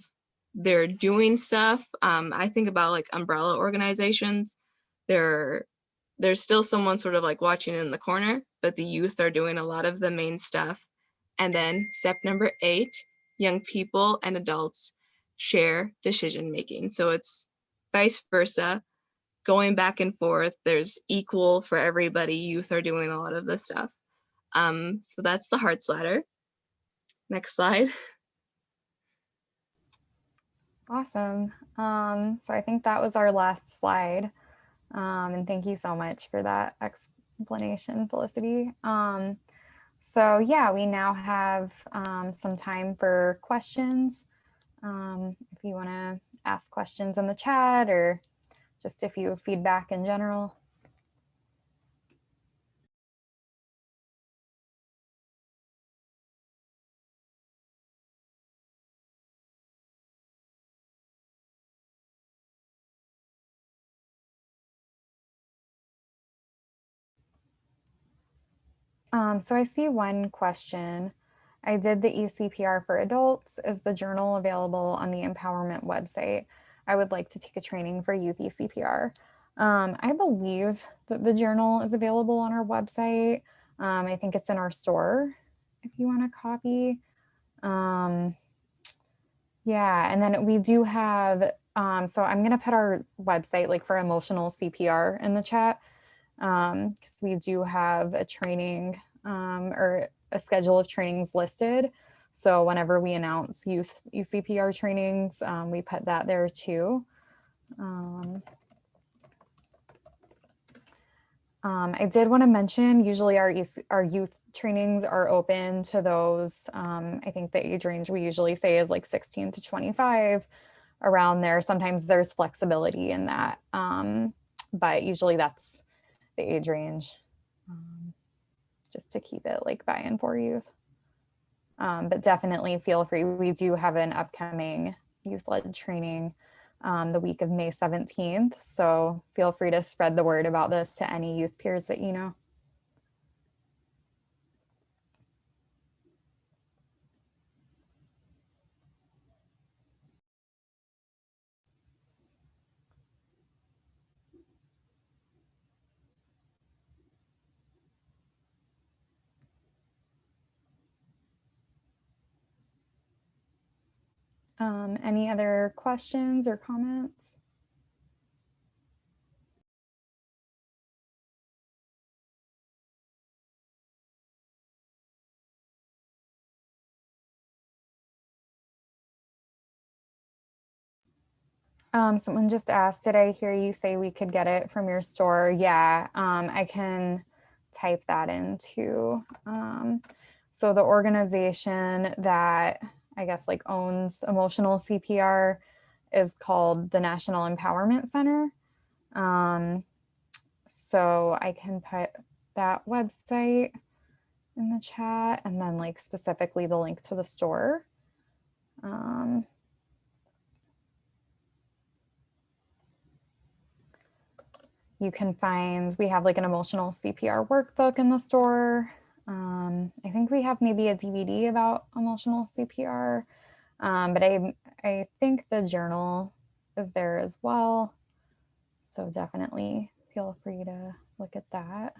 they're doing stuff. I think about like umbrella organizations. There's still someone sort of like watching in the corner, but the youth are doing a lot of the main stuff. And then step number 8, young people and adults share decision making. So it's vice versa, going back and forth. There's equal for everybody. Youth are doing a lot of this stuff. So that's the hearts ladder. Next slide. Awesome. So I think that was our last slide. And thank you so much for that explanation, Felicity. So yeah, we now have some time for questions. If you want to ask questions in the chat, or just if you have feedback in general. So I see one question. I did the eCPR for adults. Is the journal available on the empowerment website? I would like to take a training for youth eCPR. I believe that the journal is available on our website. I think it's in our store if you want a copy. Yeah, and then we do have, so I'm gonna put our website like for emotional CPR in the chat, because we do have a training or a schedule of trainings listed. So whenever we announce youth eCPR trainings, we put that there too. I did want to mention, usually our youth trainings are open to those. I think the age range we usually say is like 16 to 25, around there. Sometimes there's flexibility in that, but usually that's the age range, just to keep it like buy-in for youth. But definitely feel free. We do have an upcoming youth-led training the week of May 17th. So feel free to spread the word about this to any youth peers that you know. Any other questions or comments? Someone just asked, did I hear you say we could get it from your store? Yeah, I can type that into. So the organization that I guess like owns Emotional CPR is called the National Empowerment Center. So I can put that website in the chat and then like specifically the link to the store. You can find, we have like an emotional CPR workbook in the store. I think we have maybe a DVD about emotional CPR, but I think the journal is there as well. So definitely feel free to look at that.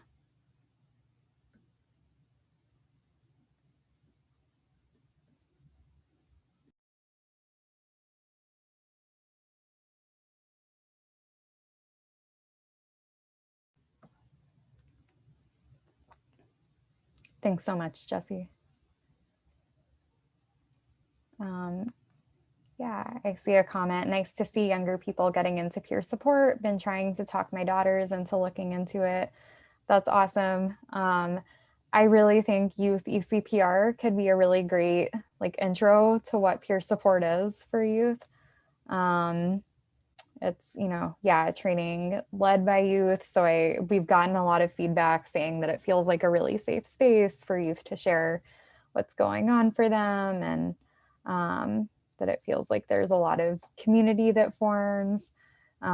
Thanks so much, Jesse. Yeah, I see a comment. Nice to see younger people getting into peer support. Been trying to talk my daughters into looking into it. That's awesome. I really think youth eCPR could be a really great like intro to what peer support is for youth. It's, you know, yeah, training led by youth. So we've gotten a lot of feedback saying that it feels like a really safe space for youth to share what's going on for them, and that it feels like there's a lot of community that forms. So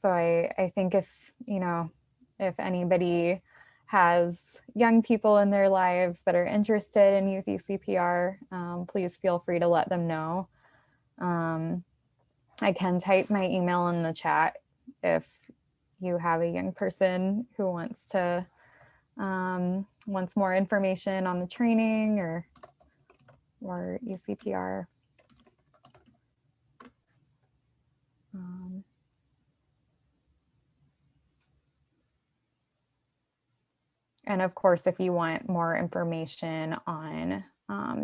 I think if, you know, if anybody has young people in their lives that are interested in youth eCPR, please feel free to let them know. I can type my email in the chat if you have a young person who wants to wants more information on the training or eCPR. And of course, if you want more information on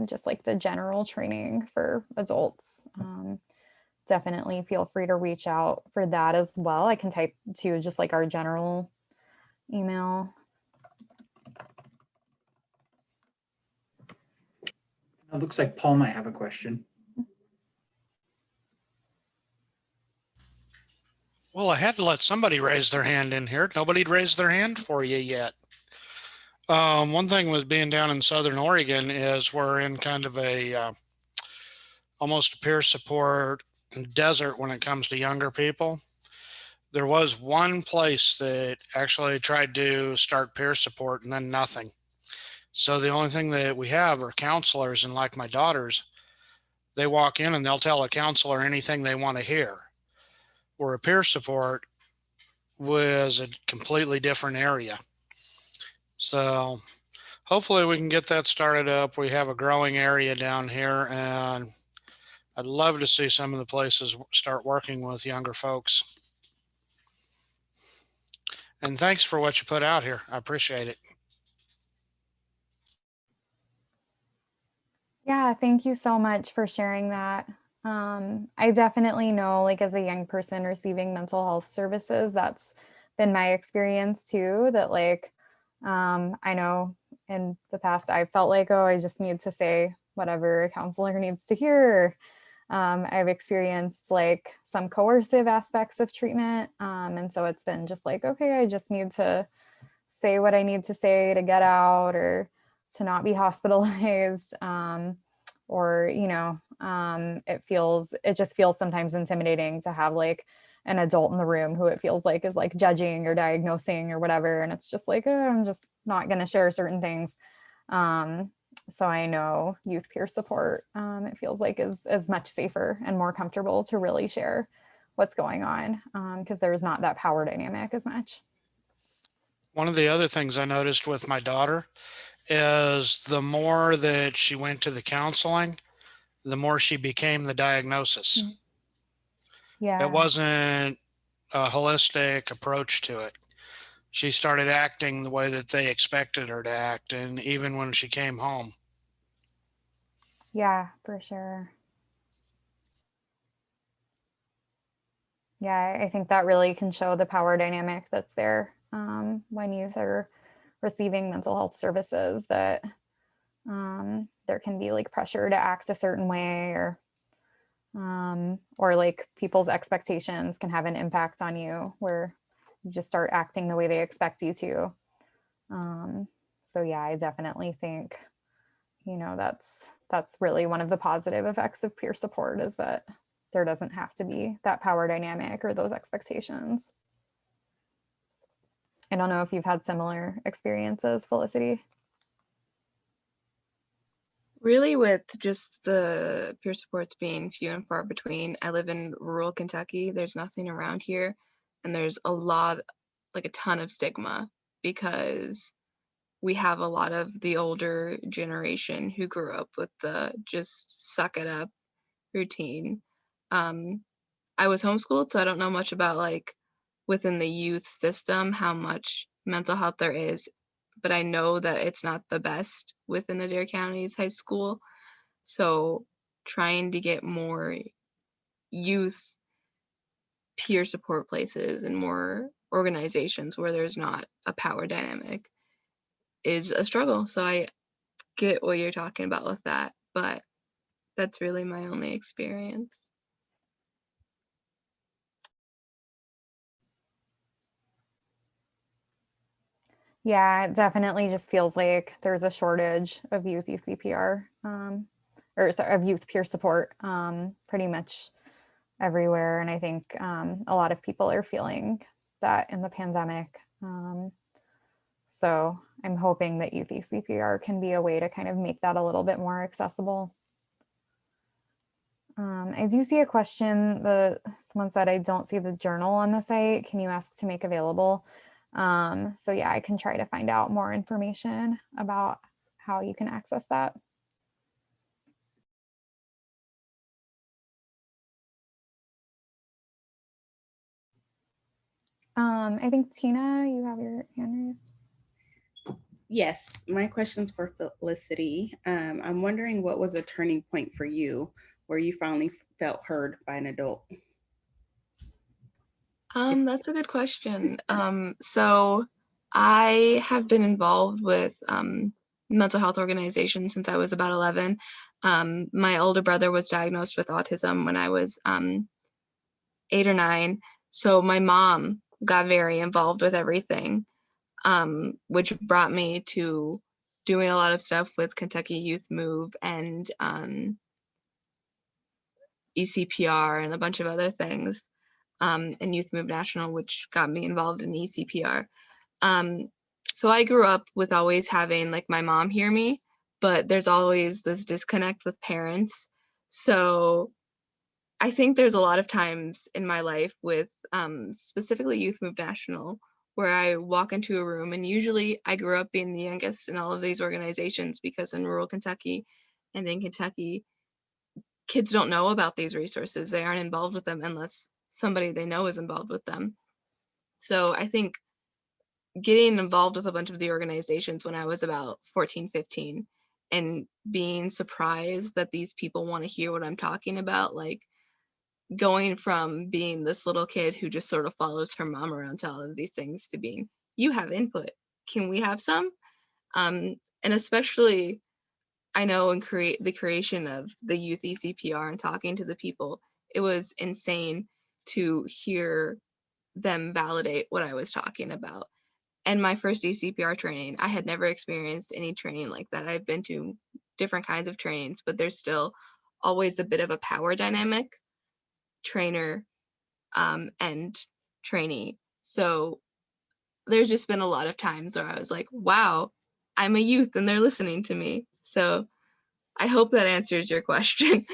just like the general training for adults, definitely feel free to reach out for that as well. I can type to just like our general email. It looks like Paul might have a question. Well, I had to let somebody raise their hand in here. Nobody'd raised their hand for you yet. One thing with being down in Southern Oregon is we're in kind of a almost a peer support desert when it comes to younger people. There was one place that actually tried to start peer support and then nothing. So the only thing that we have are counselors, and like my daughters, they walk in and they'll tell a counselor anything they want to hear. Where a peer support was a completely different area. So hopefully we can get that started up. We have a growing area down here, and I'd love to see some of the places start working with younger folks. And thanks for what you put out here. I appreciate it. Yeah, thank you so much for sharing that. I definitely know, like as a young person receiving mental health services, that's been my experience too, that like, I know in the past, I felt like, oh, I just need to say whatever a counselor needs to hear. I've experienced like some coercive aspects of treatment. And so it's been just like, okay, I just need to say what I need to say to get out or to not be hospitalized. Or, it just feels sometimes intimidating to have like an adult in the room who it feels like is like judging or diagnosing or whatever. And it's just like, I'm just not going to share certain things. So I know youth peer support, it feels like is much safer and more comfortable to really share what's going on, because there's not that power dynamic as much. One of the other things I noticed with my daughter is the more that she went to the counseling, the more she became the diagnosis. Yeah. It wasn't a holistic approach to it. She started acting the way that they expected her to act, and even when she came home. Yeah, for sure. Yeah, I think that really can show the power dynamic that's there when youth are receiving mental health services, that there can be like pressure to act a certain way, or like people's expectations can have an impact on you where you just start acting the way they expect you to. So yeah, I definitely think, that's really one of the positive effects of peer support, is that there doesn't have to be that power dynamic or those expectations. I don't know if you've had similar experiences, Felicity. Really, with just the peer supports being few and far between. I live in rural Kentucky. There's nothing around here, and there's a ton of stigma because we have a lot of the older generation who grew up with the just suck it up routine. I was homeschooled, so I don't know much about like within the youth system how much mental health there is, but I know that it's not the best within Adair County's high school. So trying to get more youth peer support places and more organizations where there's not a power dynamic is a struggle. So I get what you're talking about with that, but that's really my only experience. Yeah, it definitely just feels like there's a shortage of youth eCPR, or sorry, of youth peer support, pretty much everywhere. And I think a lot of people are feeling that in the pandemic. So I'm hoping that youth eCPR can be a way to kind of make that a little bit more accessible. I do see a question that someone said, I don't see the journal on the site. Can you ask to make available? So yeah, I can try to find out more information about how you can access that. I think Tina, you have your hand raised. Yes, my question's for Felicity. I'm wondering, what was a turning point for you where you finally felt heard by an adult? That's a good question. So I have been involved with mental health organizations since I was about 11. My older brother was diagnosed with autism when I was 8 or 9. So my mom got very involved with everything, which brought me to doing a lot of stuff with Kentucky Youth Move and eCPR and a bunch of other things, and Youth Move National, which got me involved in eCPR. So I grew up with always having like my mom hear me, but there's always this disconnect with parents. So I think there's a lot of times in my life with specifically Youth Move National where I walk into a room, and usually I grew up being the youngest in all of these organizations because in rural Kentucky and in Kentucky, kids don't know about these resources. They aren't involved with them unless somebody they know is involved with them. So I think getting involved with a bunch of the organizations when I was about 14, 15, and being surprised that these people want to hear what I'm talking about, like going from being this little kid who just sort of follows her mom around to all of these things to being, you have input. Can we have some? And And especially, I know in the creation of the youth eCPR and talking to the people, it was insane to hear them validate what I was talking about. And my first eCPR training, I had never experienced any training like that. I've been to different kinds of trainings, but there's still always a bit of a power dynamic, trainer and trainee. So there's just been a lot of times where I was like, wow, I'm a youth and they're listening to me. So I hope that answers your question.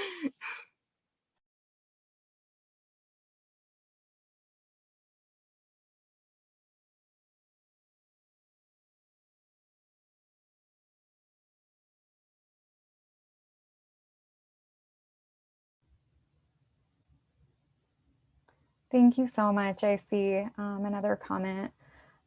Thank you so much. I see another comment.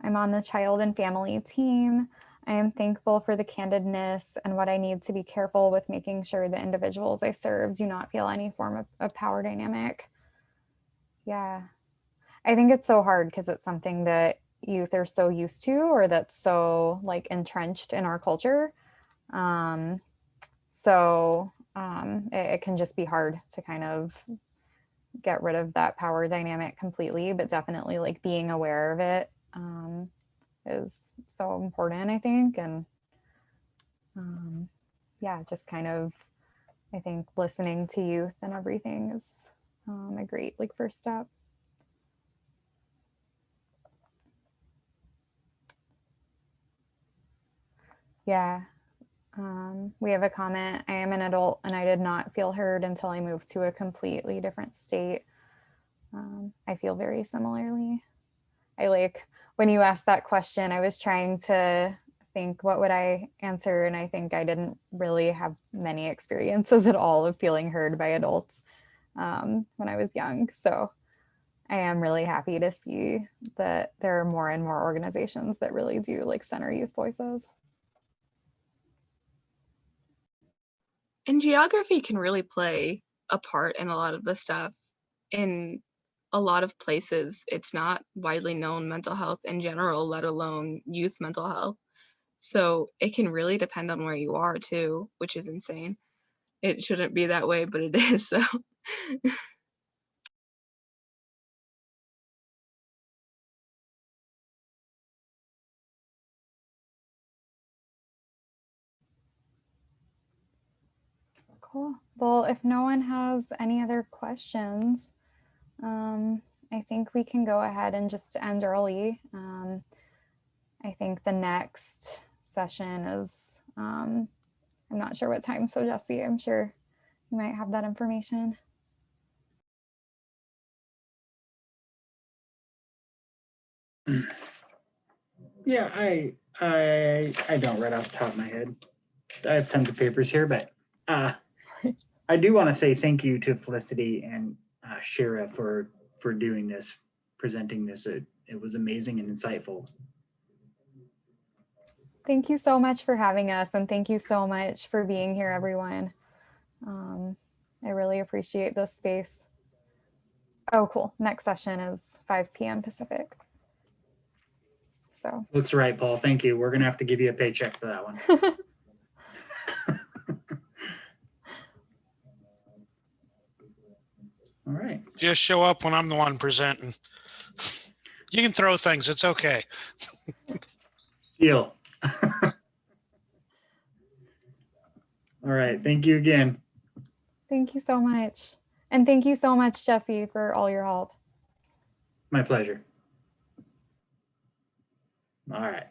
I'm on the child and family team. I am thankful for the candidness and what I need to be careful with making sure the individuals I serve do not feel any form of power dynamic. Yeah, I think it's so hard because it's something that youth are so used to, or that's so like entrenched in our culture. It can just be hard to kind of get rid of that power dynamic completely, but definitely like being aware of it is so important, I think. And yeah, just kind of, I think listening to youth and everything is a great like first step. Yeah. We have a comment. I am an adult and I did not feel heard until I moved to a completely different state. I feel very similarly. I like when you asked that question, I was trying to think what would I answer, and I think I didn't really have many experiences at all of feeling heard by adults when I was young. So I am really happy to see that there are more and more organizations that really do like center youth voices. And geography can really play a part in a lot of the stuff. In a lot of places, it's not widely known mental health in general, let alone youth mental health. So it can really depend on where you are too, which is insane. It shouldn't be that way, but it is. So Cool. Well, if no one has any other questions, I think we can go ahead and just end early. I think the next session is, I'm not sure what time, so Jesse, I'm sure you might have that information. Yeah, I don't right off the top of my head. I have tons of papers here, but I do want to say thank you to Felicity and Shira for doing this, presenting this. It was amazing and insightful. Thank you so much for having us, and thank you so much for being here, everyone. I really appreciate this space. Oh, cool. Next session is 5 p.m. Pacific. So Looks right, Paul. Thank you. We're gonna have to give you a paycheck for that one. All right. Just show up when I'm the one presenting. You can throw things. It's okay. Deal. All right. Thank you again. thank you so much. And thank you so much, Jesse, for all your help. My pleasure. All right.